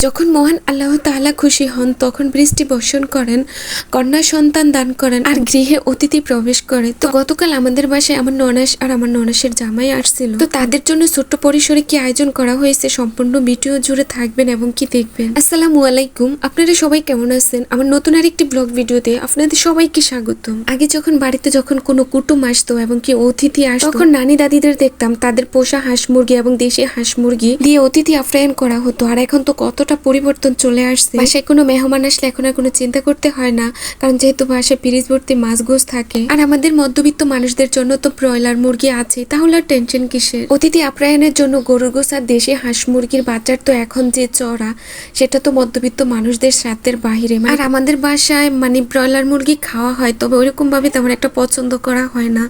যখন মহান আল্লাহ তাআলা খুশি হন তখন বৃষ্টি বর্ষণ করেন, কন্যা সন্তান দান করেন আর গৃহে অতিথি প্রবেশ করে। তো গতকাল আমাদের বাসায় আমার ননাস আর আমার ননাসের জামাই আসছিল। তো তাদের জন্য ছোট্ট পরিসরে কি আয়োজন করা হয়েছে সম্পূর্ণ ভিডিও জুড়ে থাকবেন এবং কি দেখবেন। আসসালামু আলাইকুম, আপনারা সবাই কেমন আছেন? আমার নতুন আরেকটি ব্লগ ভিডিওতে আপনাদের সবাইকে স্বাগতম। আগে যখন বাড়িতে যখন কোনো কুটুম আসতো এবং কি অতিথি আসতো তখন নানি দাদিদের দেখতাম তাদের পোষা হাঁস মুরগি এবং দেশি হাঁস মুরগি দিয়ে অতিথি আপ্যায়ন করা হতো। আর এখন তো কতটা পরিবর্তন চলে আসছে। বাসায় কোনো মেহমান আসলে এখন আর কোনো চিন্তা করতে হয় না, কারণ যেহেতু বাসায় ফ্রিজ ভর্তি মাছ গোছ থাকে। আর আমাদের মধ্যবিত্ত মানুষদের জন্য তো ব্রয়লার মুরগি আছে, তাহলে আর টেনশন কিসের। অতিথি আপ্যায়নের জন্য গরুর গোছ আর দেশি হাঁস মুরগির বাজার তো এখন যে চড়া, সেটা তো মধ্যবিত্ত মানুষদের সাধ্যের বাহিরে। আর আমাদের বাসায় ব্রয়লার মুরগি খাওয়া হয়, তবে ওইরকম ভাবে তেমন একটা পছন্দ করা হয় না।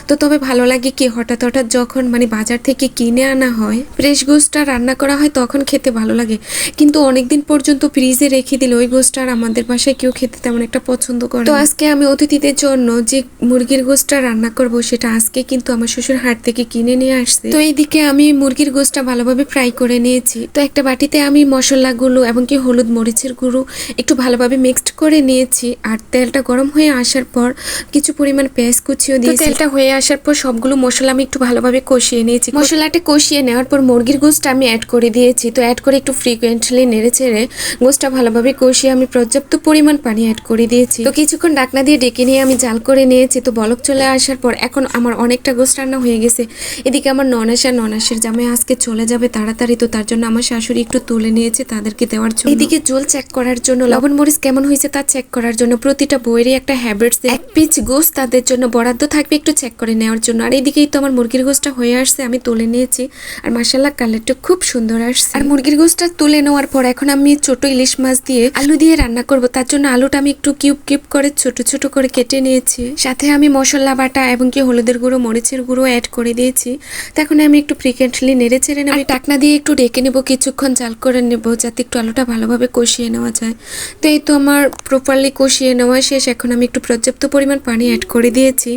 তো তবে ভালো লাগে কি হঠাৎ হঠাৎ যখন বাজার থেকে কিনে আনা হয় ফ্রেশ গোশটা রান্না করা হয় তখন খেতে ভালো লাগে। কিন্তু অনেকদিন পর্যন্ত ফ্রিজে রেখে দিলে ওই গোশটা আর আমাদের বাসায় কেউ খেতে তেমন একটা পছন্দ করে। তো আজকে আমি অতিথিদের জন্য যে মুরগির গোশটা রান্না করব সেটা আজকে কিন্তু আমার শ্বশুর হাট থেকে কিনে নিয়ে আসছে। তো এইদিকে আমি মুরগির গোশটা ভালোভাবে ফ্রাই করে নিয়েছি। তো একটা বাটিতে আমি মশলাগুলো এবং কি হলুদ মরিচের গুঁড়ো একটু ভালোভাবে মিক্সড করে নিয়েছি। আর তেলটা গরম হয়ে আসার পর কিছু পরিমাণ পেঁয়াজ কুচিও দিয়েছি। তেলটা হয়ে আসার পর সবগুলো মশলা আমি একটু ভালোভাবে কষিয়ে নিয়েছি। মশলাটা কষিয়ে নেওয়ার পর মুরগির গোশটা আমি অ্যাড করে দিয়েছি। তো অ্যাড করে একটু ফ্রিকুয়েন্টলি নেড়ে চেড়ে গোশটা ভালোভাবে কষিয়ে আমি পর্যাপ্ত পরিমাণ পানি অ্যাড করে দিয়েছি। তো কিছুক্ষণ ঢাকনা দিয়ে ডেকে নিয়ে আমি জাল করে নিয়েছি। তো বলক চলে আসার পর এখন আমার অনেকটা গোশ রান্না হয়ে গেছে। এদিকে আমার ননাসের জামাই আজকে চলে যাবে তাড়াতাড়ি, তো তার জন্য আমার শাশুড়ি একটু তুলে নিয়েছে তাদেরকে দেওয়ার জন্য। এদিকে জল চেক করার জন্য, লবণ মরিচ কেমন হয়েছে তা চেক করার জন্য প্রতিটা বইয়েরই একটা হ্যাবিটস, এক পিচ গোশ তাদের জন্য বরাদ্দ থাকবে একটু চেক করে নেওয়ার জন্য। আর এদিকেই তো আমার মুরগির গোশটা হয়ে আসছে, আমি তুলে নিয়েছি। আর মাশাআল্লাহ কালারটা খুব সুন্দর আসছে। আর মুরগির গোশটা তুলে নেওয়ার পর এখন আমি ছোট ইলিশ মাছ দিয়ে আলু দিয়ে রান্না করব। তার জন্য আলুটা আমি একটু কিউব কিউব করে ছোট ছোট করে কেটে নিয়েছি। সাথে আমি মশলা বাটা এবং কি হলুদের গুঁড়ো মরিচের গুঁড়ো অ্যাড করে দিয়েছি। তো এখন আমি একটু ফ্রিকুয়েন্টলি নেড়ে চেড়ে নেব, ঢাকনা দিয়ে একটু ঢেকে নেব, কিছুক্ষণ জাল করে নেব যাতে একটু আলুটা ভালোভাবে কষিয়ে নেওয়া যায়। তো এই তো আমার প্রপারলি কষিয়ে নেওয়া শেষ। এখন আমি একটু পর্যাপ্ত পরিমাণ পানি অ্যাড করে দিয়েছি।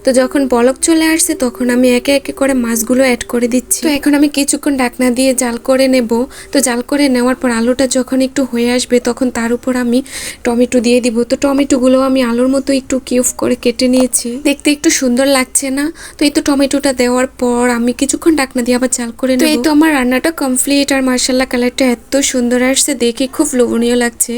তো যখন বলক চলে আসছে তখন আমি একে একে করে মাছগুলো অ্যাড করে দিচ্ছি। তো এখন আমি কিছুক্ষণ ঢাকনা দিয়ে জাল করে নেব। তো জাল করে নেওয়ার পর আলুটা যখন একটু হয়ে আসবে তখন তার উপর আমি টমেটো দিয়ে দিব। তো টমেটোগুলো আমি আলুর মতো একটু কিউব করে কেটে নিয়েছি, দেখতে একটু সুন্দর লাগছে না? তো এই তো টমেটোটা দেওয়ার পর আমি কিছুক্ষণ ঢাকনা দিয়ে আবার জাল করে নেব। তো এই তো আমার রান্নাটা কমপ্লিট। আর মাশাআল্লাহ কালারটা এত সুন্দর আসছে, দেখে খুব লোভনীয় লাগছে।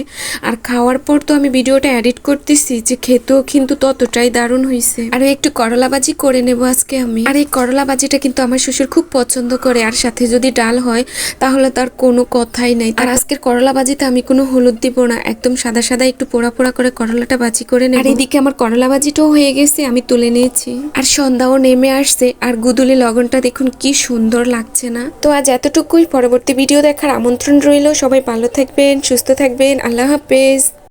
আর খাওয়ার পর তো আমি ভিডিওটা এডিট করতেছি যে খেতেও কিন্তু ততটাই দারুণ হয়েছে। আর একটু করলা ভাজি করে নেব আজকে আমি। আর এই করলা ভাজিটা কিন্তু আমার শ্বশুর খুব পছন্দ করে, আর সাথে যদি ডাল হয় তাহলে তার কোনো কথাই নাই। আর আজকের করলা ভাজিতে আমি কোনো হলুদ দিব না, একদম সাদা সাদা একটু পোড়া পোড়া করে করলাটা ভাজি করে নেব। আর এদিকে আমার করলা ভাজিটাও হয়ে গেছে, আমি তুলে নিয়েছি। আর সন্ধ্যাও নেমে আসছে, আর গুদুলি লগনটা দেখুন কি সুন্দর লাগছে না? তো আজ এতটুকুই, পরবর্তী ভিডিও দেখার আমন্ত্রণ রইল। সবাই ভালো থাকবেন, সুস্থ থাকবেন, আল্লাহ হাফেজ।